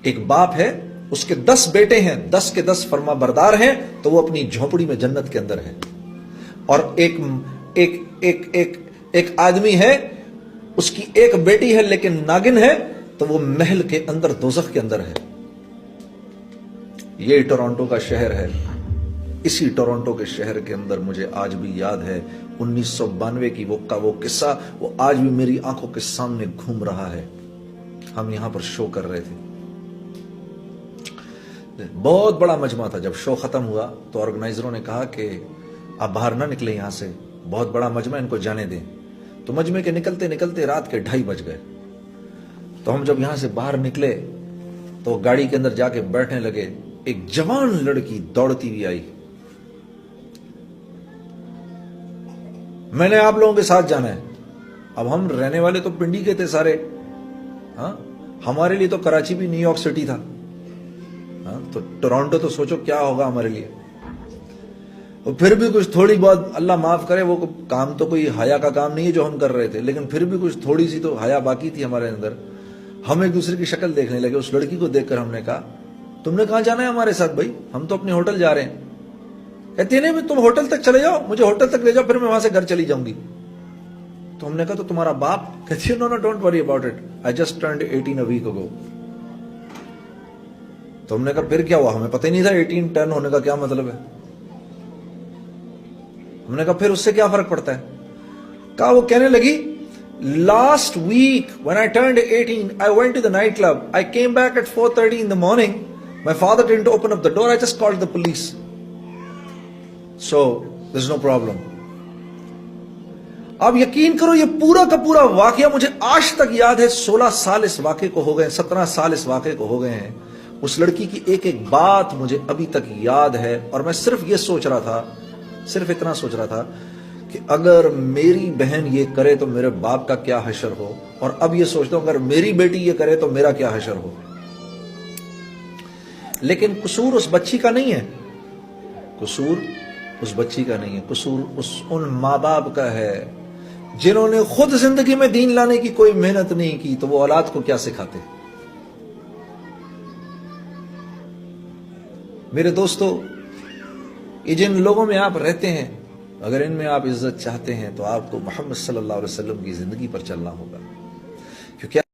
ایک باپ ہے، اس کے 10 بیٹے ہیں، 10 کے 10 فرما بردار ہیں، تو وہ اپنی جھونپڑی میں جنت کے اندر ہے. اور ایک آدمی ہے، اس کی ایک بیٹی ہے لیکن ناگن ہے، تو وہ محل کے اندر دوزخ کے اندر ہے. یہ ٹورانٹو کا شہر ہے. اسی ٹورانٹو کے شہر کے اندر مجھے آج بھی یاد ہے 1992 کی وہ قصہ، وہ آج بھی میری آنکھوں کے سامنے گھوم رہا ہے. ہم یہاں پر شو کر رہے تھے، بہت بڑا مجمع تھا. جب شو ختم ہوا تو آرگنائزروں نے کہا کہ آپ باہر نہ نکلیں یہاں سے، بہت بڑا مجمع، ان کو جانے دیں. تو مجمع کے نکلتے نکلتے رات کے 2:30 بج گئے. تو ہم جب یہاں سے باہر نکلے تو گاڑی کے اندر جا کے بیٹھنے لگے. ایک جوان لڑکی دوڑتی ہوئی آئی، میں نے آپ لوگوں کے ساتھ جانا ہے. اب ہم رہنے والے تو پنڈی کے تھے سارے، ہاں، ہمارے لیے تو کراچی بھی نیو یارک سٹی تھا، ہاں، تو ٹورانٹو تو سوچو کیا ہوگا ہمارے لیے. اور پھر بھی کچھ تھوڑی بہت، اللہ معاف کرے، وہ کام تو کوئی حیا کا کام نہیں ہے جو ہم کر رہے تھے، لیکن پھر بھی کچھ تھوڑی سی تو حیا باقی تھی ہمارے اندر. ہم ایک دوسرے کی شکل دیکھنے لگے. اس لڑکی کو دیکھ کر ہم نے کہا تم نے کہاں جانا ہے ہمارے ساتھ بھائی؟ ہم تو اپنے ہوٹل جا رہے ہیں. کہتے نہیں تم ہوٹل تک چلے جاؤ، مجھے ہوٹل تک لے جاؤ، پھر میں وہاں سے گھر چلی جاؤں گی. تو ہم نے کہا تو تمہارا باپ؟ کہتی ہے no don't worry about it, I just turned 18 a week ago. تو ہم نے کہا پھر کیا ہوا؟ ہمیں پتہ ہی نہیں تھا 18 ٹرن ہونے کا کیا مطلب ہے. ہم نے کہا پھر اس سے کیا فرق پڑتا ہے؟ کہا وہ کہنے لگی last week when I turned 18 I went to the night club, I came back at 4:30 in the morning, my father didn't open up the door, I just called the police, so there's no problem. اب یقین کرو یہ پورا کا پورا واقعہ مجھے آج تک یاد ہے. 16 سال اس واقعے کو ہو گئے، 17 سال اس واقعے کو ہو گئے ہیں. اس لڑکی کی ایک ایک بات مجھے ابھی تک یاد ہے. اور میں صرف یہ سوچ رہا تھا، صرف اتنا سوچ رہا تھا کہ اگر میری بہن یہ کرے تو میرے باپ کا کیا حشر ہو، اور اب یہ سوچتا ہوں اگر میری بیٹی یہ کرے تو میرا کیا حشر ہو. لیکن قصور اس بچی کا نہیں ہے، قصور اس بچی کا نہیں ہے، قصور ان ماں باپ کا ہے جنہوں نے خود زندگی میں دین لانے کی کوئی محنت نہیں کی، تو وہ اولاد کو کیا سکھاتے. میرے دوستو، یہ جن لوگوں میں آپ رہتے ہیں، اگر ان میں آپ عزت چاہتے ہیں تو آپ کو محمد صلی اللہ علیہ وسلم کی زندگی پر چلنا ہوگا. کیونکہ